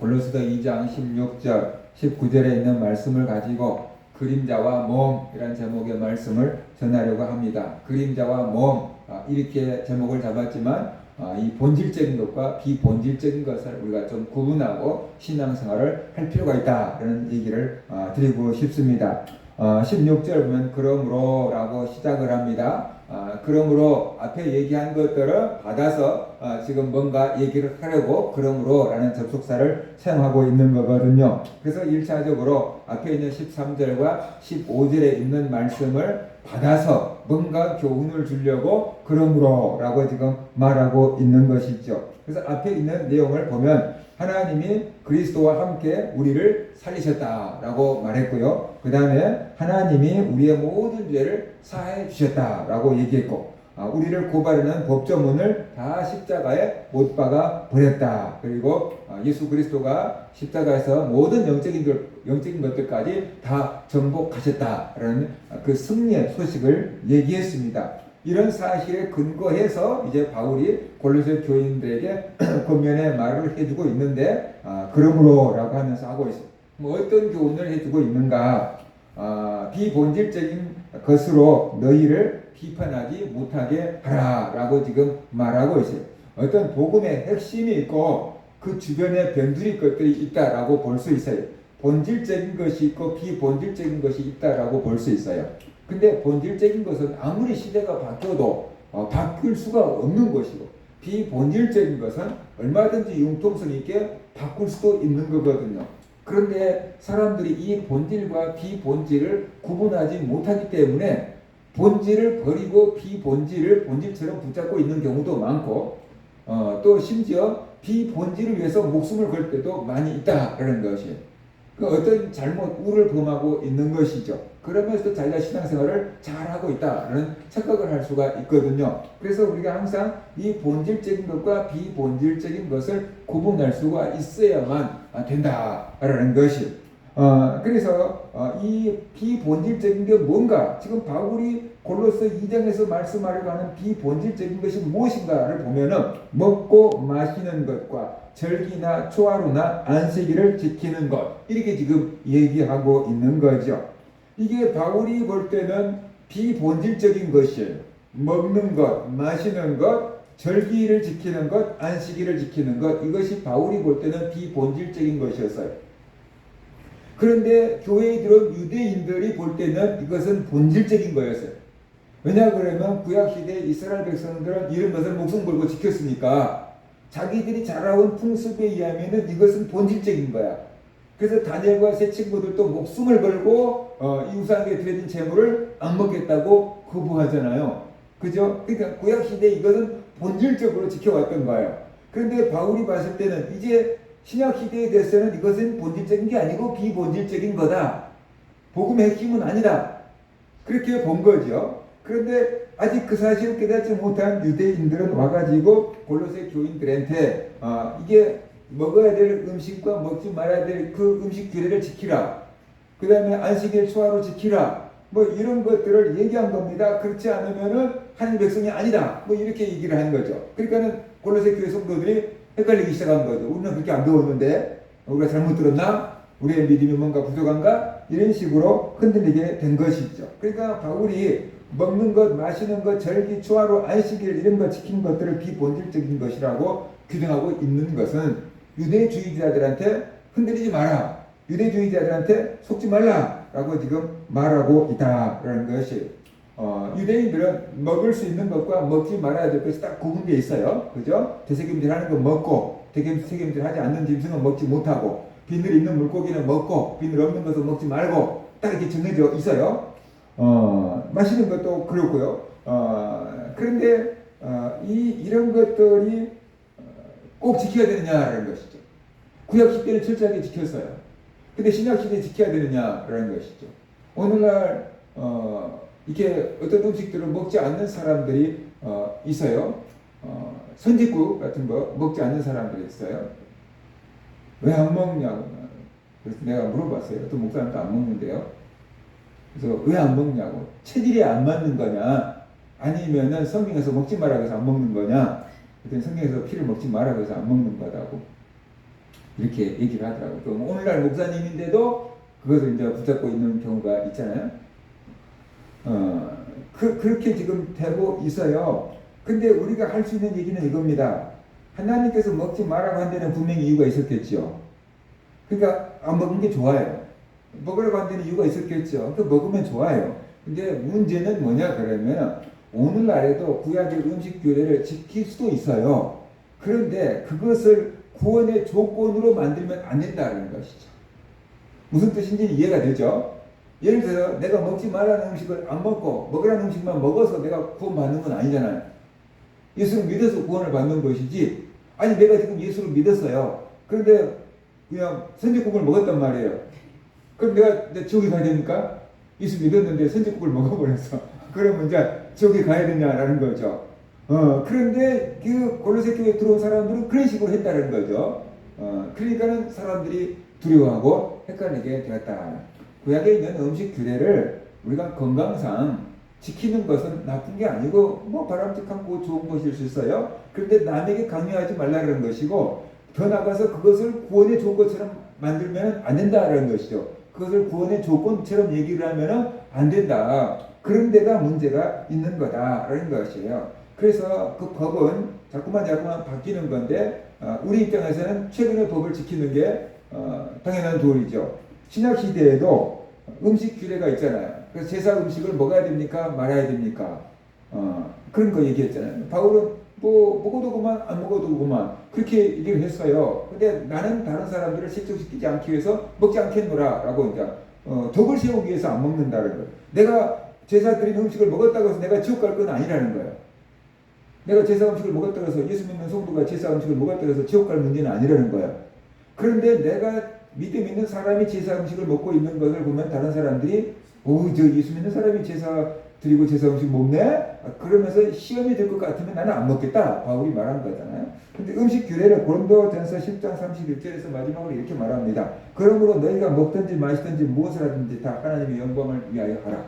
골로새서 2장 16절 19절에 있는 말씀을 가지고 그림자와 몸이라는 제목의 말씀을 전하려고 합니다. 그림자와 몸 이렇게 제목을 잡았지만 이 본질적인 것과 비본질적인 것을 우리가 좀 구분하고 신앙생활을 할 필요가 있다라는 얘기를 드리고 싶습니다. 16절 보면 그러므로 라고 시작을 합니다. 그러므로 앞에 얘기한 것들을 받아서 지금 뭔가 얘기를 하려고 그러므로 라는 접속사를 사용하고 있는 거거든요. 그래서 1차적으로 앞에 있는 13절과 15절에 있는 말씀을 받아서 뭔가 교훈을 주려고 그러므로 라고 지금 말하고 있는 것이죠. 그래서 앞에 있는 내용을 보면 하나님이 그리스도와 함께 우리를 살리셨다라고 말했고요. 그 다음에 하나님이 우리의 모든 죄를 사해 주셨다라고 얘기했고, 우리를 고발하는 법조문을 다 십자가에 못 박아 버렸다. 그리고 예수 그리스도가 십자가에서 모든 영적인 것들까지 다 정복하셨다라는 그 승리의 소식을 얘기했습니다. 이런 사실에 근거해서 이제 바울이 골로새 교인들에게 권면의 말을 해주고 있는데, 그러므로라고 하면서 하고 있어요. 어떤 교훈을 해주고 있는가? 비본질적인 것으로 너희를 비판하지 못하게 하라라고 지금 말하고 있어요. 어떤 복음의 핵심이 있고 그 주변에 변두리 것들이 있다라고 볼 수 있어요. 본질적인 것이 있고 비본질적인 것이 있다라고 볼 수 있어요. 근데 본질적인 것은 아무리 시대가 바뀌어도 바뀔 수가 없는 것이고, 비본질적인 것은 얼마든지 융통성 있게 바꿀 수도 있는 거거든요. 그런데 사람들이 이 본질과 비본질을 구분하지 못하기 때문에 본질을 버리고 비본질을 본질처럼 붙잡고 있는 경우도 많고, 또 심지어 비본질을 위해서 목숨을 걸 때도 많이 있다라는 것이에요. 그 어떤 잘못, 우를 범하고 있는 것이죠. 그러면서도 자기가 신앙생활을 잘하고 있다라는 착각을 할 수가 있거든요. 그래서 우리가 항상 이 본질적인 것과 비본질적인 것을 구분할 수가 있어야만 된다라는 것이. 그래서 이 비본질적인 게 뭔가, 지금 바울이 골로새 2장에서 말씀하려고 하는 비본질적인 것이 무엇인가를 보면은 먹고 마시는 것과 절기나 초하루나 안식일을 지키는 것, 이렇게 지금 얘기하고 있는 거죠. 이게 바울이 볼 때는 비본질적인 것이에요. 먹는 것, 마시는 것, 절기를 지키는 것, 안식일을 지키는 것, 이것이 바울이 볼 때는 비본질적인 것이었어요. 그런데 교회에 들어온 유대인들이 볼 때는 이것은 본질적인 거였어요. 왜냐 그러면 구약시대 이스라엘 백성들은 이런 것을 목숨 걸고 지켰으니까 자기들이 자라온 풍습에 의하면 이것은 본질적인 거야. 그래서 다니엘과 세 친구들도 목숨을 걸고 이 우상에게 드려진 재물을 안 먹겠다고 거부하잖아요. 그죠? 그러니까 구약시대 이것은 본질적으로 지켜왔던 거예요. 그런데 바울이 봤을 때는 이제 신약시대에 대해서는 이것은 본질적인 게 아니고 비본질적인 거다. 복음의 핵심은 아니다. 그렇게 본 거죠. 그런데 아직 그 사실을 깨닫지 못한 유대인들은 와가지고 골로새 교인들한테 이게 먹어야 될 음식과 먹지 말아야 될 그 음식 규례를 지키라. 그 다음에 안식일 초하루 지키라. 뭐 이런 것들을 얘기한 겁니다. 그렇지 않으면은 하나님 백성이 아니다. 뭐 이렇게 얘기를 하는 거죠. 그러니까는 골로새 교회 성도들이 헷갈리기 시작한 거죠. 우리는 그렇게 안 배웠는데 우리가 잘못 들었나? 우리의 믿음이 뭔가 부족한가? 이런 식으로 흔들리게 된 것이죠. 그러니까 바울이 먹는 것, 마시는 것, 절기, 초하루, 안식일 이런 것 지킨 것들을 비본질적인 것이라고 규정하고 있는 것은 유대주의자들한테 흔들리지 마라. 유대주의자들한테 속지 말라라고 지금 말하고 있다라는 것이. 유대인들은 먹을 수 있는 것과 먹지 말아야 될 것이 딱 구분되어 있어요. 그죠? 되새김질 하는 건 먹고, 되새김질 하지 않는 짐승은 먹지 못하고, 비늘 있는 물고기는 먹고, 비늘 없는 것은 먹지 말고, 딱 이렇게 정해져 있어요. 마시는 것도 그렇고요. 그런데 이런 것들이 꼭 지켜야 되느냐라는 것이죠. 구약 시대는 철저하게 지켰어요. 근데 신약 시대에 지켜야 되느냐라는 것이죠. 오늘날 이렇게 어떤 음식들을 먹지 않는 사람들이 있어요. 선짓국 같은 거 먹지 않는 사람들이 있어요. 왜 안 먹냐고. 그래서 내가 물어봤어요. 어떤 목사님도 안 먹는데요. 그래서 왜 안 먹냐고. 체질이 안 맞는 거냐, 아니면은 성경에서 먹지 말라고 해서 안 먹는 거냐. 그랬더니 성경에서 피를 먹지 말라고 해서 안 먹는 거다고. 이렇게 얘기를 하더라고요. 그럼 오늘날 목사님인데도 그것을 이제 붙잡고 있는 경우가 있잖아요. 그렇게 지금 되고 있어요. 근데 우리가 할 수 있는 얘기는 이겁니다. 하나님께서 먹지 말라고 한 데는 분명히 이유가 있었겠죠. 그러니까 안 먹은 게 좋아요. 먹으라고 한 데는 이유가 있었겠죠. 그 먹으면 좋아요. 근데 문제는 뭐냐 그러면 오늘날에도 구약의 음식 규례를 지킬 수도 있어요. 그런데 그것을 구원의 조건으로 만들면 안 된다는 것이죠. 무슨 뜻인지 이해가 되죠? 예를 들어 내가 먹지 말라는 음식을 안 먹고 먹으라는 음식만 먹어서 내가 구원받는 건 아니잖아요. 예수를 믿어서 구원을 받는 것이지. 아니 내가 지금 예수를 믿었어요. 그런데 그냥 선지국을 먹었단 말이에요. 그럼 내가 지옥에 가야 됩니까? 예수 믿었는데 선지국을 먹어버렸어. 그러면 이제 지옥에 가야 되냐라는 거죠. 그런데 그 골로새 교회에 들어온 사람들은 그런 식으로 했다는 거죠. 그러니까는 사람들이 두려워하고 헷갈리게 되었다. 구약에 있는 음식 규례를 우리가 건강상 지키는 것은 나쁜 게 아니고 뭐 바람직하고 좋은 것일 수 있어요. 그런데 남에게 강요하지 말라는 것이고 더 나아가서 그것을 구원의 조건처럼 만들면 안 된다라는 것이죠. 그것을 구원의 조건처럼 얘기를 하면 안 된다. 그런 데가 문제가 있는 거다라는 것이에요. 그래서 그 법은 자꾸만 바뀌는 건데 우리 입장에서는 최근의 법을 지키는 게 당연한 도리죠. 신약 시대에도 음식 규례가 있잖아요. 그래서 제사 음식을 먹어야 됩니까? 말아야 됩니까? 그런 거 얘기했잖아요. 바울은 뭐 먹어도 그만 안 먹어도 그만 그렇게 얘기를 했어요. 근데 나는 다른 사람들을 실족시키지 않기 위해서 먹지 않겠노라 라고 이제 덕을 세우기 위해서 안 먹는다는 거예요. 내가 제사 드린 음식을 먹었다고 해서 내가 지옥 갈 건 아니라는 거예요. 내가 제사 음식을 먹었다고 해서 예수 믿는 성도가 제사 음식을 먹었다고 해서 지옥 갈 문제는 아니라는 거예요. 그런데 내가 믿음 있는 사람이 제사 음식을 먹고 있는 것을 보면 다른 사람들이 저 예수 믿는 사람이 제사 드리고 제사 음식 먹네? 그러면서 시험이 될 것 같으면 나는 안 먹겠다. 바울이 말한 거잖아요. 근데 음식 규례를 고린도전서 10장 31절에서 마지막으로 이렇게 말합니다. 그러므로 너희가 먹든지 마시든지 무엇을 하든지 다 하나님의 영광을 위하여 하라.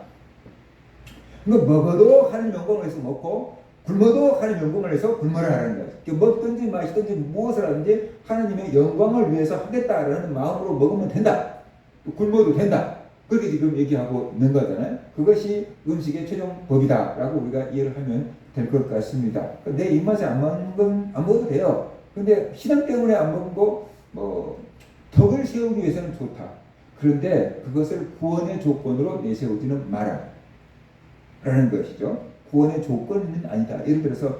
그러니까 먹어도 하나님 영광을 위해서 먹고 굶어도 하나님 영광을 위해서 굶어라 하는 거예요. 먹든지 마시든지 무엇을 하든지 하나님의 영광을 위해서 하겠다라는 마음으로 먹으면 된다. 굶어도 된다. 그렇게 지금 얘기하고 있는 거잖아요. 그것이 음식의 최종 법이다라고 우리가 이해를 하면 될 것 같습니다. 내 입맛에 안 맞는 건 안 먹어도 돼요. 근데 신앙 때문에 안 먹은 거 덕을 세우기 위해서는 좋다. 그런데 그것을 구원의 조건으로 내세우지는 마라 라는 것이죠. 구원의 조건은 아니다. 예를 들어서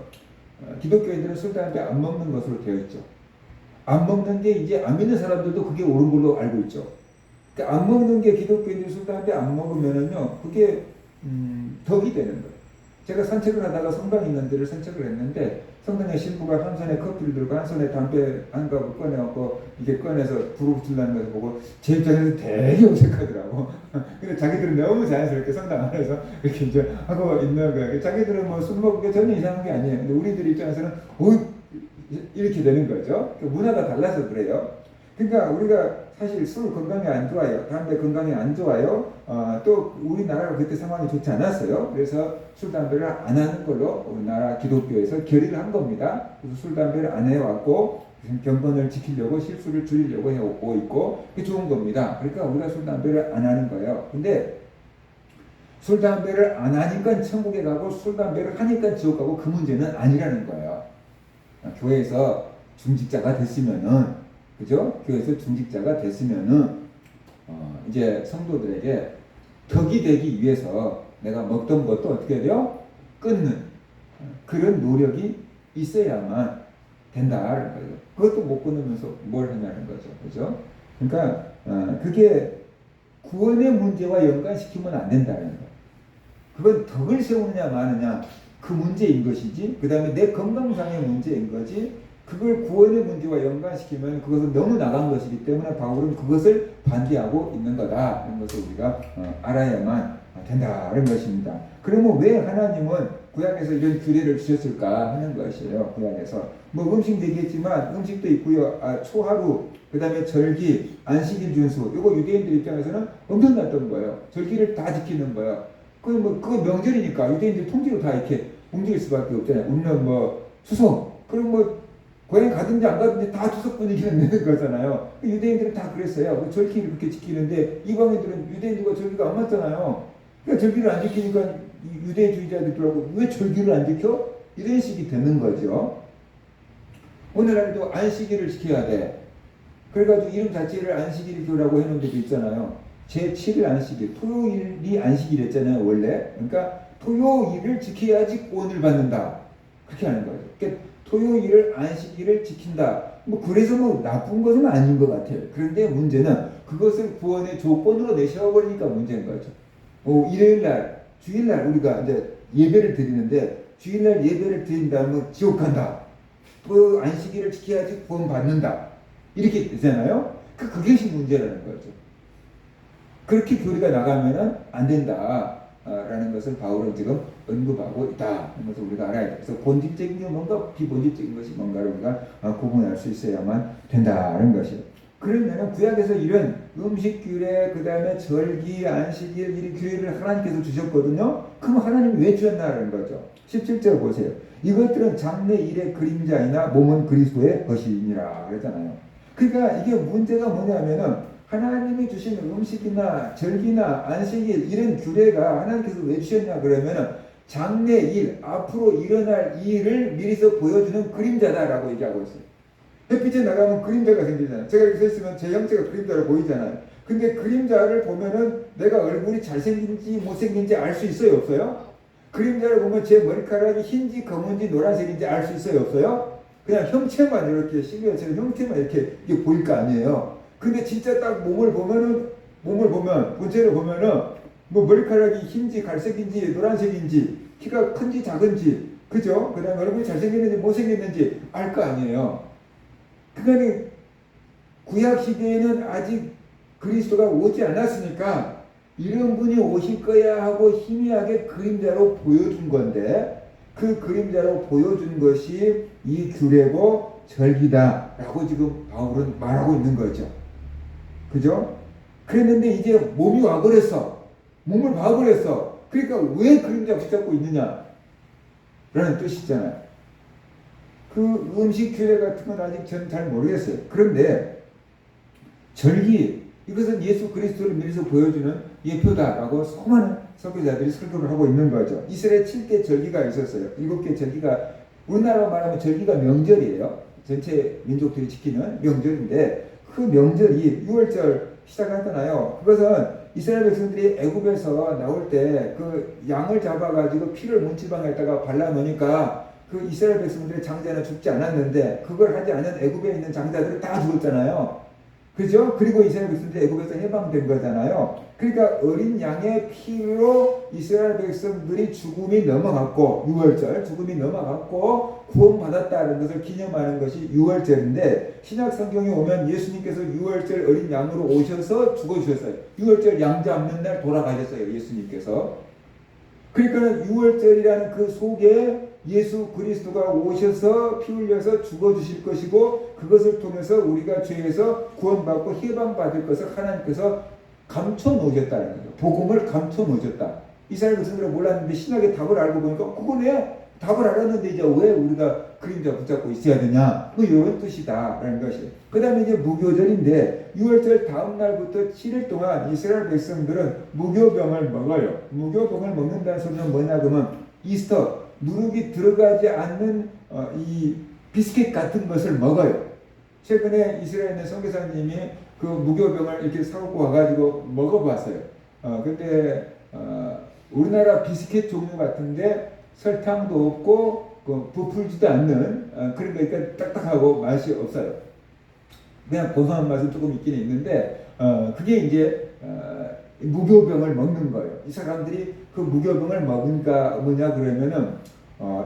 기독교인들은 술, 담배 안 먹는 것으로 되어 있죠. 안 먹는 게 이제 안 믿는 사람들도 그게 옳은 걸로 알고 있죠. 그러니까 안 먹는 게 기독교인들 술, 담배 안 먹으면은요, 그게 덕이 되는 거예요. 제가 산책을 하다가 성당이 있는 데를 산책을 했는데 성당의 신부가 한 손에 커피를 들고 한 손에 담배 한 갑을 꺼내갖고 이게 꺼내서 불을 붙이려는 것을 보고 제 입장에서 되게 어색하더라고. 근데 자기들은 너무 자연스럽게 성당 안에서 이렇게 이제 하고 있는 거예요. 자기들은 뭐 술 먹는 게 전혀 이상한 게 아니에요. 근데 우리들 입장에서는 이렇게 되는 거죠. 문화가 달라서 그래요. 그러니까 우리가 사실 술 건강에 안 좋아요. 담배 건강에 안 좋아요. 또 우리나라가 그때 상황이 좋지 않았어요. 그래서 술, 담배를 안 하는 걸로 우리나라 기독교에서 결의를 한 겁니다. 그래서 술, 담배를 안 해왔고 경건을 지키려고 실수를 줄이려고 해오고 있고 그게 좋은 겁니다. 그러니까 우리가 술, 담배를 안 하는 거예요. 근데 술, 담배를 안 하니까 천국에 가고 술, 담배를 하니까 지옥 가고 그 문제는 아니라는 거예요. 교회에서 중직자가 됐으면은 그죠? 교회에서 중직자가 됐으면은 이제 성도들에게 덕이 되기 위해서 내가 먹던 것도 어떻게 돼요? 끊는 그런 노력이 있어야만 된다는 거예요. 그것도 못 끊으면서 뭘 하냐는 거죠. 그죠? 그러니까 그게 구원의 문제와 연관시키면 안 된다는 거예요. 그건 덕을 세우느냐 마느냐 그 문제인 것이지 그 다음에 내 건강상의 문제인 거지 그걸 구원의 문제와 연관시키면 그것은 너무 나간 것이기 때문에 바울은 그것을 반대하고 있는 거다 하는 것을 우리가 알아야만 된다는 것입니다. 그러면 왜 하나님은 구약에서 이런 규례를 주셨을까 하는 것이에요. 구약에서 뭐 음식 얘기했지만 음식도 있고요. 초하루 그 다음에 절기 안식일 준수 이거 유대인들 입장에서는 엄청났던 거예요. 절기를 다 지키는 거예요. 그거 명절이니까 유대인들 통째로 다 이렇게 움직일 수밖에 없잖아요. 우리는 뭐 추석 그럼 뭐 고향 가든지 안 가든지 다 추석 분위기는 내는 거잖아요. 유대인들은 다 그랬어요. 절기를 그렇게 지키는데 이방인들은 유대인들과 절기가 안 맞잖아요. 그러니까 절기를 안 지키니까 유대주의자들하고 왜 절기를 안 지켜? 이런 식이 되는 거죠. 오늘날도 안식일을 지켜야 돼. 그래가지고 이름 자체를 안식일교라고 해놓은 데도 있잖아요. 제7일 안식일, 토요일이 안식일이었잖아요, 원래. 그러니까 토요일을 지켜야지 구원을 받는다. 그렇게 하는 거죠. 그러니까 토요일을 안식일을 지킨다. 뭐 그래서 뭐 나쁜 것은 아닌 것 같아요. 그런데 문제는 그것을 구원의 조건으로 내세워버리니까 문제인 거죠. 일요일날, 주일날 우리가 이제 예배를 드리는데 주일날 예배를 드린다면 지옥 간다. 그 안식일을 지켜야지 구원 받는다. 이렇게 되잖아요. 그것이 문제라는 거죠. 그렇게 교리가 나가면은 안 된다. 라는 것을 바울은 지금 언급하고 있다. 그래서 우리가 알아야 돼. 그래서 본질적인 게 뭔가 비본질적인 것이 뭔가를 우리가 구분할 수 있어야만 된다는 것이요. 그러면 구약에서 이런 음식 규례, 그 다음에 절기, 안식일, 이 규례를 하나님께서 주셨거든요. 그럼 하나님이 왜 주셨나라는 거죠. 17절 보세요. 이것들은 장래 일의 그림자이나 몸은 그리스도의 것이니라 그랬잖아요. 그러니까 이게 문제가 뭐냐면은 하나님이 주신 음식이나 절기나 안식일 이런 규례가 하나님께서 왜 주셨냐 그러면은 장래 일, 앞으로 일어날 일을 미리서 보여주는 그림자다라고 얘기하고 있어요. 햇빛에 나가면 그림자가 생기잖아요. 제가 이렇게 서 있으면 제 형체가 그림자로 보이잖아요. 근데 그림자를 보면은 내가 얼굴이 잘생긴지 못생긴지 알 수 있어요, 없어요? 그림자를 보면 제 머리카락이 흰지 검은지 노란색인지 알 수 있어요, 없어요? 그냥 형체만 이렇게 실루엣처럼 형태만 이렇게 보일 거 아니에요. 근데 진짜 딱 몸을 보면 본체를 보면은 뭐 머리카락이 흰지 갈색인지 노란색인지 키가 큰지 작은지 그죠? 그 다음에 얼굴이 잘생겼는지 못생겼는지 알 거 아니에요. 그러니까 구약 시대에는 아직 그리스도가 오지 않았으니까 이런 분이 오실 거야 하고 희미하게 그림자로 보여준 건데 그 그림자로 보여준 것이 이 규례고 절기다라고 지금 바울은 말하고 있는 거죠. 그죠? 그랬는데 이제 몸이 와버렸어. 몸을 봐버렸어. 그러니까 왜 그림자 붙잡고 있느냐? 라는 뜻이잖아요. 그 음식 규례 같은 건 아직 저는 잘 모르겠어요. 그런데 절기, 이것은 예수 그리스도를 미리서 보여주는 예표다라고 수많은 설교자들이 설교를 하고 있는 거죠. 이스라엘 7대 절기가 있었어요. 7개 절기가, 우리나라로 말하면 절기가 명절이에요. 전체 민족들이 지키는 명절인데 그 명절이 6월절 시작하잖아요. 그것은 이스라엘 백성들이 애굽에서 나올 때 그 양을 잡아가지고 피를 문지방에다가 발라놓으니까 그 이스라엘 백성들의 장자는 죽지 않았는데 그걸 하지 않은 애굽에 있는 장자들은 다 죽었잖아요. 그죠? 그리고 이스라엘 백성들이 애굽에서 해방된 거잖아요. 그러니까 어린 양의 피로 이스라엘 백성들이 죽음이 넘어갔고 6월절 죽음이 넘어갔고 구원받았다는 것을 기념하는 것이 6월절인데 신약 성경에 오면 예수님께서 6월절 어린 양으로 오셔서 죽어주셨어요. 6월절 양 잡는 날 돌아가셨어요. 예수님께서. 그러니까 6월절이라는 그 속에 예수 그리스도가 오셔서 피 흘려서 죽어주실 것이고 그것을 통해서 우리가 죄에서 구원받고 해방받을 것을 하나님께서 감춰놓으셨다는 거죠. 복음을 감춰놓으셨다. 이스라엘 백성들은 몰랐는데 신약의 답을 알고 보니까 그거네. 답을 알았는데 이제 왜 우리가 그림자 붙잡고 있어야 되냐? 뭐 이런 뜻이다라는 것이에요. 그 다음에 이제 무교절인데 6월절 다음 날부터 7일 동안 이스라엘 백성들은 무교병을 먹어요. 무교병을 먹는다는 소리는 뭐냐 그러면 이스터 누룩이 들어가지 않는 이 비스킷 같은 것을 먹어요. 최근에 이스라엘에 있는 선교사님이 그 무교병을 이렇게 사갖고 와가지고 먹어봤어요. 근데 우리나라 비스킷 종류 같은데 설탕도 없고 부풀지도 않는 그런 거니까 딱딱하고 맛이 없어요. 그냥 고소한 맛은 조금 있긴 있는데 그게 이제 무교병을 먹는 거예요. 이 사람들이 그 무교병을 먹으니까 뭐냐 그러면은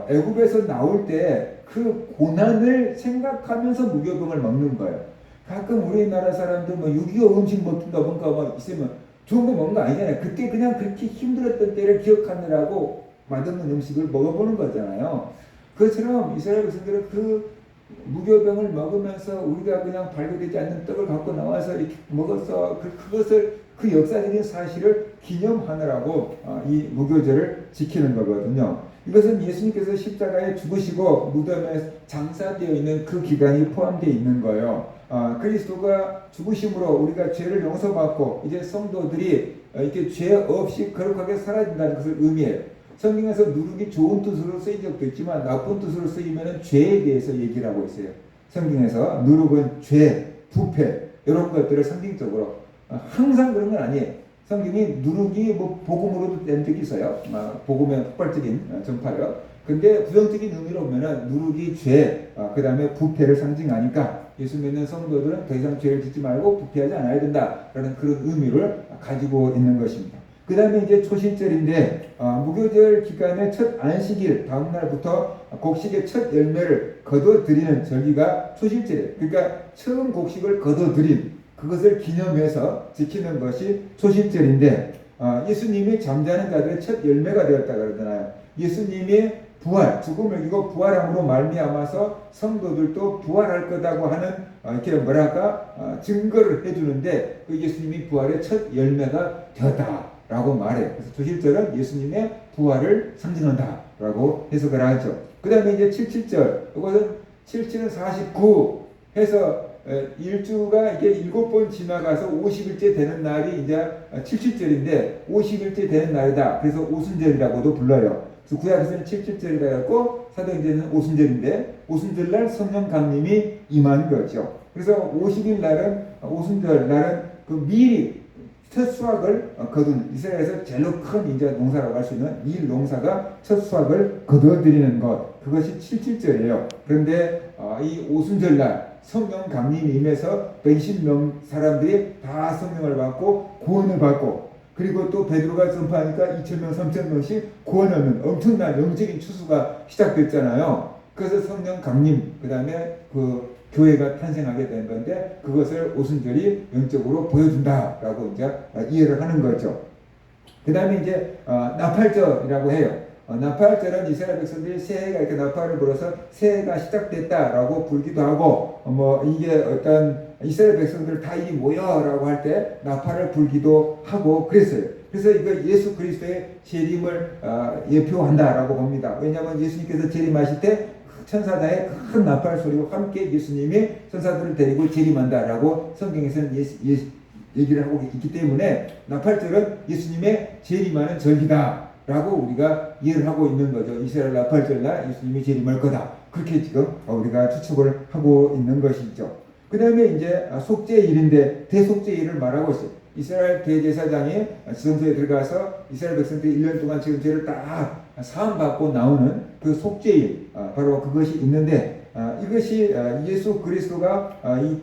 애굽에서 나올 때 그 고난을 생각하면서 무교병을 먹는 거예요. 가끔 우리나라 사람들 뭐 6.25 음식 먹든가 뭔가 뭐 있으면 좋은 거 먹는 거 아니잖아요. 그때 그냥 그렇게 힘들었던 때를 기억하느라고 맛없는 음식을 먹어보는 거잖아요. 그것처럼 이스라엘 백성들은 그 무교병을 먹으면서 우리가 그냥 발효되지 않는 떡을 갖고 나와서 이렇게 먹어서 그것을 그 역사적인 사실을 기념하느라고 이 무교절을 지키는 거거든요. 이것은 예수님께서 십자가에 죽으시고 무덤에 장사되어 있는 그 기간이 포함되어 있는 거예요. 그리스도가 죽으심으로 우리가 죄를 용서받고 이제 성도들이 이렇게 죄 없이 거룩하게 살아진다는 것을 의미해요. 성경에서 누룩이 좋은 뜻으로 쓰인 적도 있지만 나쁜 뜻으로 쓰이면 죄에 대해서 얘기를 하고 있어요. 성경에서 누룩은 죄, 부패 이런 것들을 상징적으로 항상 그런 건 아니에요. 성경이 누룩이 뭐 복음으로도 된 적이 있어요. 복음의 폭발적인 전파요. 근데 부정적인 의미로 보면은 누룩이 죄, 그 다음에 부패를 상징하니까 예수 믿는 성도들은 더 이상 죄를 짓지 말고 부패하지 않아야 된다라는 그런 의미를 가지고 있는 것입니다. 그 다음에 이제 초실절인데 무교절 기간의 첫 안식일 다음 날부터 곡식의 첫 열매를 거둬들이는 절기가 초실절이에요. 그러니까 처음 곡식을 거둬들인 그것을 기념해서 지키는 것이 초실절인데 예수님이 잠자는 자들의 첫 열매가 되었다 그러잖아요. 예수님이 부활, 죽음을 이기고 부활함으로 말미암아서 성도들도 부활할 거다고 하는 이렇게 뭐랄까 증거를 해주는데 그 예수님이 부활의 첫 열매가 되었다라고 말해요. 그래서 초실절은 예수님의 부활을 상징한다라고 해석을 하죠. 그 다음에 이제 77절, 이것은 77은 49 해서 일주가 이게 7번 지나가서 50일째 되는 날이 이제 77절인데 50일째 되는 날이다. 그래서 오순절이라고도 불러요. 그래서 구약에서는 77절이라 했고 사도행전은 오순절인데 오순절날 성령 강림이 임한 거죠. 그래서 50일 날은 오순절 날은 그 미리 첫 수확을 거둔 이스라엘에서 제일 큰 이제 농사라고 할 수 있는 일 농사가 첫 수확을 거둬들이는 것 그것이 77절이에요. 그런데 이 오순절 날 성령 강림이 임해서 120명 사람들이 다 성령을 받고 구원을 받고 그리고 또 베드로가 전파하니까 2,000명, 3,000명씩 구원하는 엄청난 영적인 추수가 시작됐잖아요. 그래서 성령 강림 그 다음에 그 교회가 탄생하게 된 건데 그것을 오순절이 영적으로 보여준다라고 이제 이해를 하는 거죠. 그 다음에 이제 나팔절이라고 해요. 나팔절은 이스라엘 백성들이 새해가 이렇게 나팔을 불어서 새해가 시작됐다라고 불기도 하고 뭐 이게 어떤 이스라엘 백성들 다 이 모여라고 할 때 나팔을 불기도 하고 그랬어요. 그래서 이거 예수 그리스도의 재림을 예표한다라고 봅니다. 왜냐하면 예수님께서 재림하실 때 천사단의 큰 나팔 소리와 함께 예수님이 천사들을 데리고 재림한다라고 성경에서는 얘기를 하고 있기 때문에 나팔절은 예수님의 재림하는 절기다 라고 우리가 이해를 하고 있는 거죠. 이스라엘 나팔절날 예수님이 재림할 거다. 그렇게 지금 우리가 추측을 하고 있는 것이죠. 그 다음에 이제 속죄일인데 대속죄일을 말하고 있어요. 이스라엘 대제사장이 지성소에 들어가서 이스라엘 백성들이 1년 동안 지은 죄를 다 사함받고 나오는 그 속죄일 바로 그것이 있는데 이것이 예수 그리스도가 이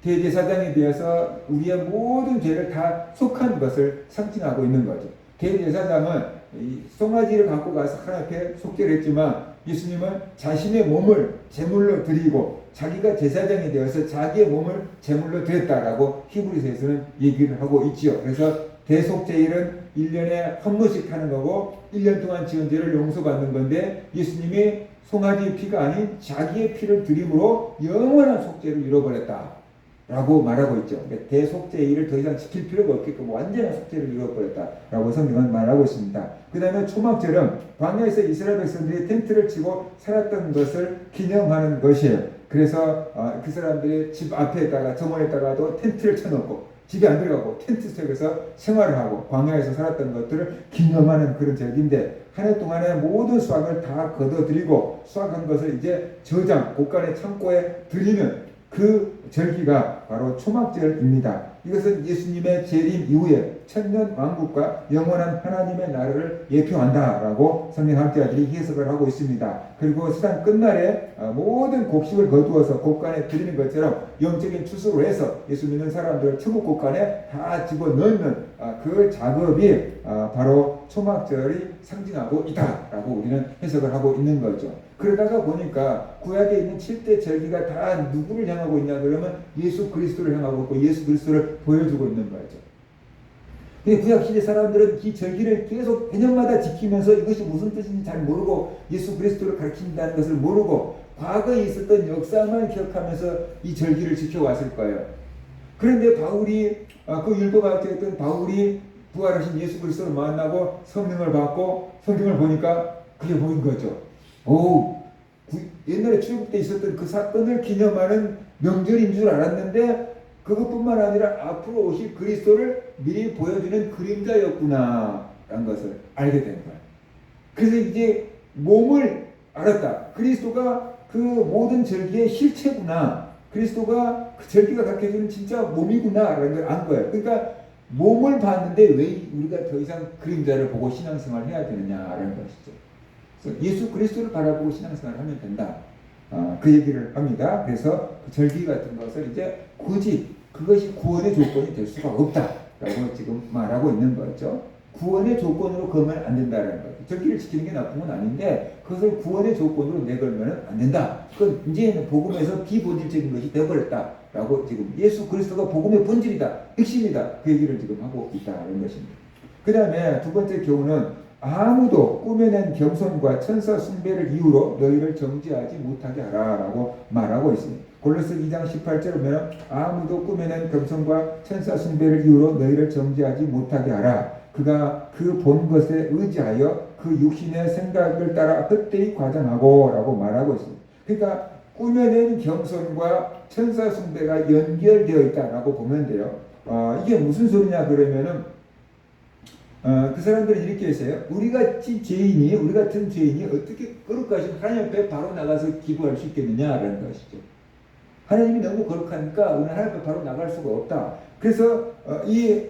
대제사장에 대해서 우리의 모든 죄를 다 속한 것을 상징하고 있는 거죠. 대제사장은 이 송아지를 갖고 가서 하나님 앞에 속죄를 했지만 예수님은 자신의 몸을 제물로 드리고 자기가 제사장이 되어서 자기의 몸을 제물로 드렸다라고 히브리서에서는 얘기를 하고 있지요. 그래서 대속죄일은 1년에 한 번씩 하는 거고 1년 동안 지은 죄를 용서받는 건데 예수님이 송아지의 피가 아닌 자기의 피를 드림으로 영원한 속죄를 이뤄버렸다 라고 말하고 있죠. 그러니까 대속죄일을 더 이상 지킬 필요가 없게끔 완전한 속죄를 이루어버렸다라고 성경은 말하고 있습니다. 그 다음에 초막절은 광야에서 이스라엘 백성들이 텐트를 치고 살았던 것을 기념하는 것이에요. 그래서 그 사람들이 집 앞에다가 정원에다가도 텐트를 쳐놓고 집에 안 들어가고 텐트 속에서 생활을 하고 광야에서 살았던 것들을 기념하는 그런 절기인데 한 해 동안의 모든 수확을 다 거둬들이고 수확한 것을 이제 저장, 곳간의 창고에 드리는 그 절기가 바로 초막절입니다. 이것은 예수님의 재림 이후에 천년 왕국과 영원한 하나님의 나라를 예표한다라고 성경학자들이 해석을 하고 있습니다. 그리고 세상 끝날에 모든 곡식을 거두어서 곳간에 드리는 것처럼 영적인 추수로 해서 예수 믿는 사람들을 천국 곳간에 다 집어넣는 그 작업이 바로 초막절이 상징하고 있다라고 우리는 해석을 하고 있는 거죠. 그러다가 보니까 구약에 있는 7대 절기가 다 누구를 향하고 있냐 그러면 예수 그리스도를 향하고 있고 예수 그리스도를 보여주고 있는 거죠. 근데 구약 시대 사람들은 이 절기를 계속 개념마다 지키면서 이것이 무슨 뜻인지 잘 모르고 예수 그리스도를 가르친다는 것을 모르고 과거에 있었던 역사만 기억하면서 이 절기를 지켜왔을 거예요. 그런데 바울이 그 율법학자였던 바울이 부활하신 예수 그리스도를 만나고 성령을 받고 성경을 보니까 그게 보인 거죠. 오, 옛날에 출애굽 때 있었던 그 사건을 기념하는 명절인 줄 알았는데 그것뿐만 아니라 앞으로 오실 그리스도를 미리 보여주는 그림자였구나 라는 것을 알게 된 거예요. 그래서 이제 몸을 알았다. 그리스도가 그 모든 절기의 실체구나. 그리스도가 그 절기가 갖게 해주는 진짜 몸이구나 라는 걸 안 거예요. 그러니까 몸을 봤는데 왜 우리가 더 이상 그림자를 보고 신앙생활을 해야 되느냐라는 것이죠. 그래서 예수 그리스도를 바라보고 신앙생활을 하면 된다. 그 얘기를 합니다. 그래서 그 절기 같은 것을 이제 굳이 그것이 구원의 조건이 될 수가 없다라고 지금 말하고 있는 거죠. 구원의 조건으로 걸면 안 된다는 거예요. 절기를 지키는 게 나쁜 건 아닌데 그것을 구원의 조건으로 내걸면 안 된다. 그건 이제는 복음에서 비본질적인 것이 되어버렸다라고 지금 예수 그리스도가 복음의 본질이다, 핵심이다. 그 얘기를 지금 하고 있다는 것입니다. 그 다음에 두 번째 교훈은 아무도 꾸며낸 겸손과 천사 숭배를 이유로 너희를 정죄하지 못하게 하라라고 말하고 있습니다. 골로새 2장 18절에 보면 아무도 꾸며낸 겸손과 천사 숭배를 이유로 너희를 정죄하지 못하게 하라. 그가 그 본 것에 의지하여 그 육신의 생각을 따라 헛되이 과장하고 라고 말하고 있습니다. 그러니까 꾸며낸 겸손과 천사 숭배가 연결되어 있다라고 보면 돼요. 이게 무슨 소리냐 그러면은 그 사람들은 이렇게 했어요. 우리 같은 죄인이 어떻게 거룩하신 하나님 앞에 바로 나가서 기도할 수 있겠느냐라는 것이죠. 하나님이 너무 거룩하니까 우리는 하나님 앞에 바로 나갈 수가 없다. 그래서 이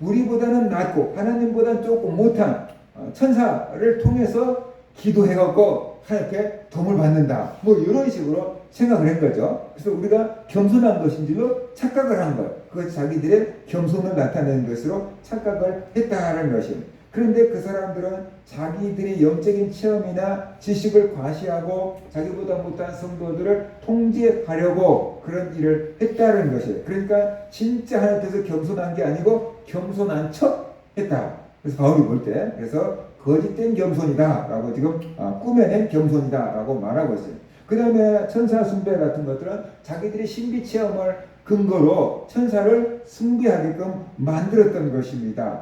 우리보다는 낫고 하나님보다는 조금 못한 천사를 통해서 기도해갖고 하나님 앞에 도움을 받는다. 뭐 이런 식으로 생각을 한 거죠. 그래서 우리가 겸손한 것인 줄로 착각을 한 거예요. 그것이 자기들의 겸손을 나타내는 것으로 착각을 했다는 것입니다. 그런데 그 사람들은 자기들의 영적인 체험이나 지식을 과시하고 자기보다 못한 성도들을 통제하려고 그런 일을 했다는 것이에요. 그러니까 진짜 하나님 앞에서 겸손한 게 아니고 겸손한 척 했다. 그래서 바울이 볼 때 그래서 거짓된 겸손이다 라고 지금 꾸며낸 겸손이다 라고 말하고 있어요. 그 다음에 천사 숭배 같은 것들은 자기들의 신비 체험을 근거로 천사를 숭배하게끔 만들었던 것입니다.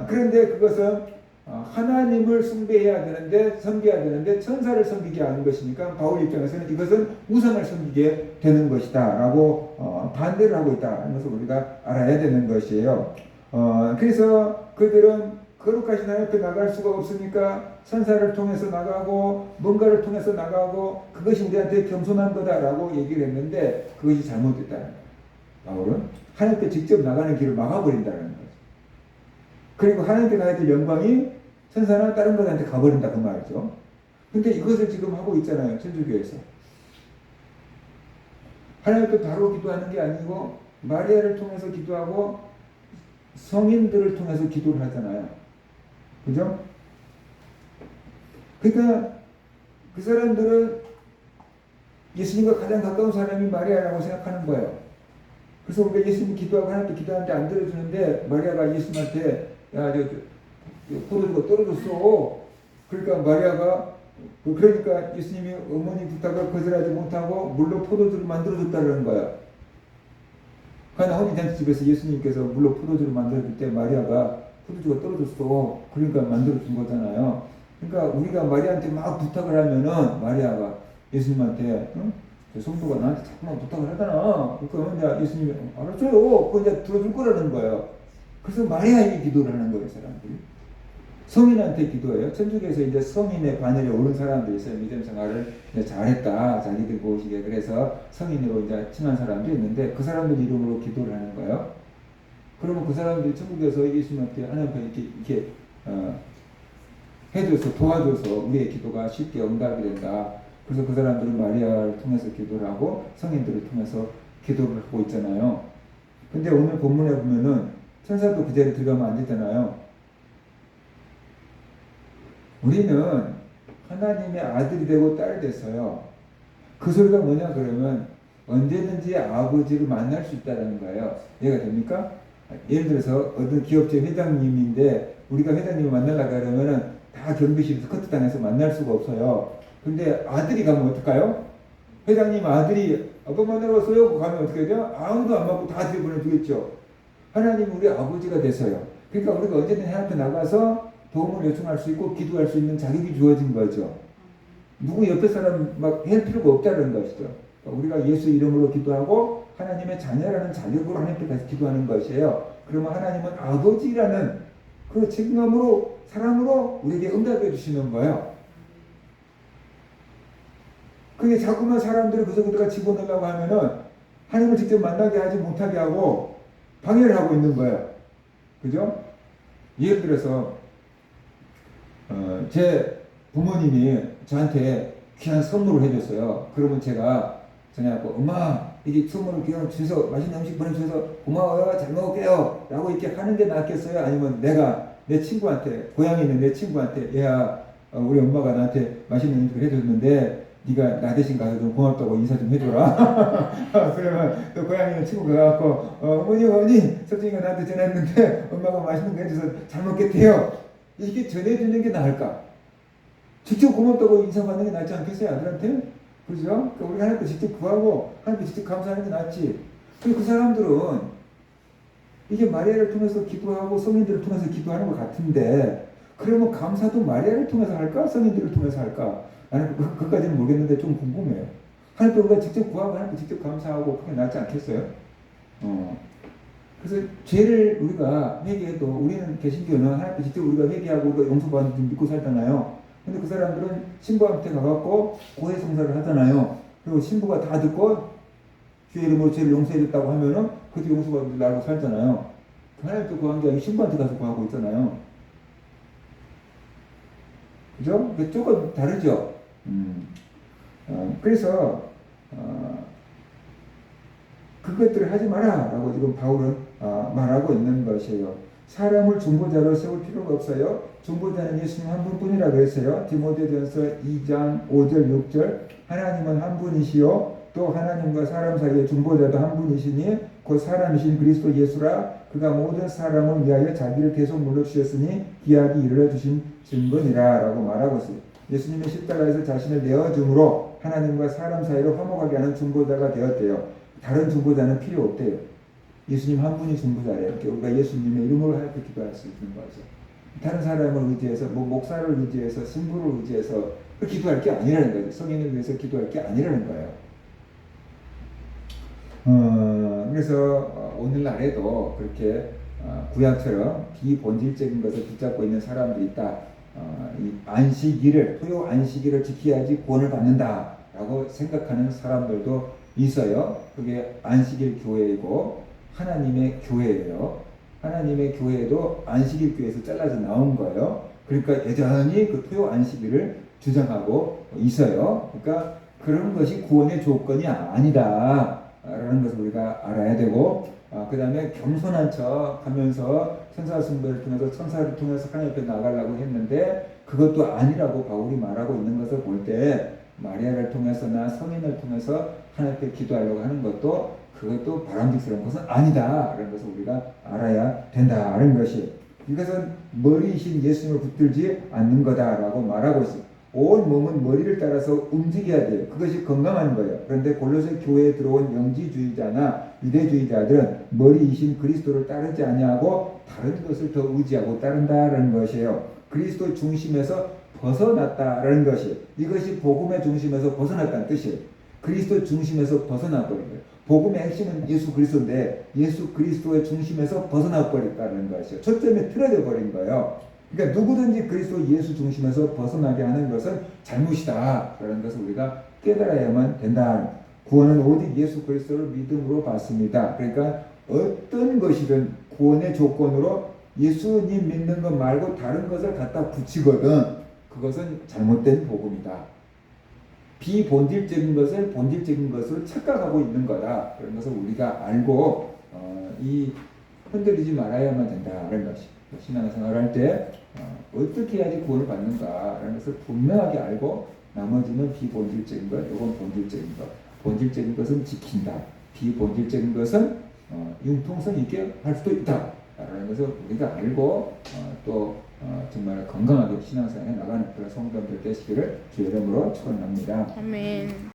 그런데 그것은 하나님을 숭배해야 되는데 섬겨야 되는데 천사를 섬기게 하는 것이니까 바울 입장에서는 이것은 우상을 섬기게 되는 것이다 라고 반대를 하고 있다는 것을 우리가 알아야 되는 것이에요. 그래서 그들은 거룩하신 하나님 앞에 나갈 수가 없으니까 천사를 통해서 나가고 뭔가를 통해서 나가고 그것이 우리한테 겸손한 거다라고 얘기를 했는데 그것이 잘못됐다는 거예요. 바울은 하나님 앞에 직접 나가는 길을 막아버린다는 거죠. 그리고 하나님께 가야 될 영광이 천사나 다른 것한테 가버린다 그 말이죠. 근데 이것을 지금 하고 있잖아요. 천주교에서. 하나님 앞에 바로 기도하는 게 아니고 마리아를 통해서 기도하고 성인들을 통해서 기도를 하잖아요. 그죠? 그러니까 그 사람들은 예수님과 가장 가까운 사람이 마리아라고 생각하는 거예요. 그래서 우리가 예수님 기도하고 하나님께 기도하는데 안 들어주는데 마리아가 예수님한테 야, 포도주가 떨어졌어. 그러니까 마리아가 그러니까 예수님이 어머니 부탁을 거절하지 못하고 물로 포도주를 만들어줬다는 거야. 가나 혼인잔치집에서 예수님께서 물로 포도주를 만들어줄 때 마리아가 포도주가 떨어졌어. 그러니까 만들어준 거잖아요. 그러니까 우리가 마리아한테 막 부탁을 하면은 마리아가 예수님한테 응? 성도가 나한테 자꾸만 부탁을 하잖아. 그러니까 예수님이 알았어요. 그거 이제 들어줄 거라는 거예요. 그래서 마리아에게 기도를 하는 거예요, 사람들이. 성인한테 기도해요. 천주교에서 이제 성인의 바늘에 오른 사람들이 있어요. 믿음 생활을 잘했다. 자기들 보시기에. 그래서 성인으로 이제 친한 사람도 있는데 그 사람들 이름으로 기도를 하는 거예요. 그러면 그 사람들이 천국에서 예수님한테 하나님 앞에 이렇게 해줘서 도와줘서 우리의 기도가 쉽게 응답이 된다. 그래서 그 사람들은 마리아를 통해서 기도를 하고 성인들을 통해서 기도를 하고 있잖아요. 근데 오늘 본문에 보면은 천사도 그 자리에 들어가면 안 되잖아요. 우리는 하나님의 아들이 되고 딸이 됐어요. 그 소리가 뭐냐 그러면 언제든지 아버지를 만날 수 있다는 거예요. 이해가 됩니까? 예를 들어서 어떤 기업체 회장님인데 우리가 회장님을 만나려고 하려면은 다 경비실에서 커트당해서 만날 수가 없어요. 근데 아들이 가면 어떨까요? 회장님 아들이 아빠 만나러 왔어요? 가면 어떻게 돼요? 아무도 안 맞고 다 들여보내주겠죠. 하나님은 우리 아버지가 됐어요. 그러니까 우리가 언제든 하나님 앞에 나가서 도움을 요청할 수 있고 기도할 수 있는 자격이 주어진 거죠. 누구 옆에 사람 막 할 필요가 없다는 것이죠. 우리가 예수 이름으로 기도하고 하나님의 자녀라는 자격으로 하나님께 가서 기도하는 것이에요. 그러면 하나님은 아버지라는 그 책임감으로 사랑으로 우리에게 응답해 주시는 거예요. 그게 자꾸만 사람들이 그저그다가 집어넣으려고 하면은 하나님을 직접 만나게 하지 못하게 하고 방해를 하고 있는 거예요. 그죠? 예를 들어서 제 부모님이 저한테 귀한 선물을 해줬어요. 그러면 제가 전화하고 엄마 이게 선물을 귀한 주셔서 맛있는 음식 보내주셔서 고마워요, 잘 먹을게요 라고 이렇게 하는 게 낫겠어요? 아니면 내가 내 친구한테, 고향에 있는 내 친구한테 야 우리 엄마가 나한테 맛있는 음식을 해줬는데 네가 나 대신 가서 좀 고맙다고 인사 좀 해줘라. 그러면 또 고향에 있는 친구가 가갖고 어머니 석진이가 나한테 전화했는데 엄마가 맛있는 거 해줘서 잘 먹겠대요. 이렇게 전해주는 게 나을까? 직접 고맙다고 인사받는 게 낫지 않겠어요? 아들한테? 그죠? 그러니까 우리가 하나님께 직접 구하고 하나님께 직접 감사하는 게 낫지. 그 사람들은 이게 마리아를 통해서 기도하고 성인들을 통해서 기도하는 것 같은데 그러면 감사도 마리아를 통해서 할까? 성인들을 통해서 할까? 나는 그까지는 모르겠는데 좀 궁금해요. 하나님께 우리가 직접 구하고 하나님께 직접 감사하고 그게 낫지 않겠어요? 그래서 죄를 우리가 회개해도 우리는 개신교는 하나님께 직접 우리가 회개하고 우리가 용서받는 줄 믿고 살잖아요. 근데 그 사람들은 신부한테 가갖고 고해 성사를 하잖아요. 그리고 신부가 다 듣고 주의 이름으로 죄를 용서해줬다고 하면은 그것도 용서받는 줄 알고 살잖아요. 하나님께 구한 게 아니고 신부한테 가서 구하고 있잖아요. 그죠? 조금 다르죠? 그래서 그것들을 하지 마라 라고 지금 바울은 말하고 있는 것이에요. 사람을 중보자로 세울 필요가 없어요. 중보자는 예수님 한 분뿐이라 그랬어요. 디모데전서 2장 5절 6절 하나님은 한 분이시요 또 하나님과 사람 사이의 중보자도 한 분이시니 곧 사람이신 그리스도 예수라 그가 모든 사람을 위하여 자기를 계속 물러주셨으니 귀하게 이르러 주신 증거니라 라고 말하고 있어요. 예수님의 십자가에서 자신을 내어줌으로 하나님과 사람 사이를 화목하게 하는 중보자가 되었대요. 다른 중보자는 필요 없대요. 예수님 한 분이 중보자래요. 우리가 예수님의 이름으로 하나님께 기도할 수 있는 거죠. 다른 사람을 의지해서 목사를 의지해서 신부를 의지해서 기도할 게 아니라는 거죠. 성인을 위해서 기도할 게 아니라는 거예요. 그래서 오늘날에도 그렇게 구약처럼 비본질적인 것을 붙잡고 있는 사람들이 있다. 이 안식일을 토요 안식일을 지켜야지 구원을 받는다라고 생각하는 사람들도 있어요. 그게 안식일 교회이고 하나님의 교회예요. 하나님의 교회도 안식일 교회에서 잘라서 나온 거예요. 그러니까 여전히 그 토요 안식일을 주장하고 있어요. 그러니까 그런 것이 구원의 조건이 아니다 라는 것을 우리가 알아야 되고 그 다음에 겸손한 척 하면서 천사 숭배를 통해서 천사를 통해서 하나님 앞에 나가려고 했는데 그것도 아니라고 바울이 말하고 있는 것을 볼 때 마리아를 통해서나 성인을 통해서 하나님 앞에 기도하려고 하는 것도 그것도 바람직스러운 것은 아니다 라는 것을 우리가 알아야 된다는 것이 이것은 머리이신 예수님을 붙들지 않는 거다라고 말하고 있습니다. 온 몸은 머리를 따라서 움직여야 돼요. 그것이 건강한 거예요. 그런데 골로새 교회에 들어온 영지주의자나 유대주의자들은 머리이신 그리스도를 따르지 아니하고 다른 것을 더 의지하고 따른다라는 것이에요. 그리스도 중심에서 벗어났다라는 것이 이것이 복음의 중심에서 벗어났다는 뜻이에요. 그리스도 중심에서 벗어나버린 거예요. 복음의 핵심은 예수 그리스도인데 예수 그리스도의 중심에서 벗어나 버렸다는 것이죠. 초점이 틀어져 버린 거예요. 그러니까 누구든지 그리스도 예수 중심에서 벗어나게 하는 것은 잘못이다 라는 것을 우리가 깨달아야만 된다. 구원은 오직 예수 그리스도를 믿음으로 받습니다. 그러니까 어떤 것이든 구원의 조건으로 예수님 믿는 것 말고 다른 것을 갖다 붙이거든 그것은 잘못된 복음이다. 비본질적인 것을 본질적인 것으로 착각하고 있는 거다. 그런 것을 우리가 알고 이 흔들리지 말아야만 된다는 것이 신앙생활을 할 때 어떻게 해야지 구원을 받는가라는 것을 분명하게 알고 나머지는 비본질적인 것, 이건 본질적인 것. 본질적인 것은 지킨다. 비본질적인 것은 융통성 있게 할 수도 있다. 라는 것을 우리가 알고 또 정말 건강하게 신앙생활에 나가는 그런 성도들 되시기를 주의 이름으로 축원합니다. 아멘.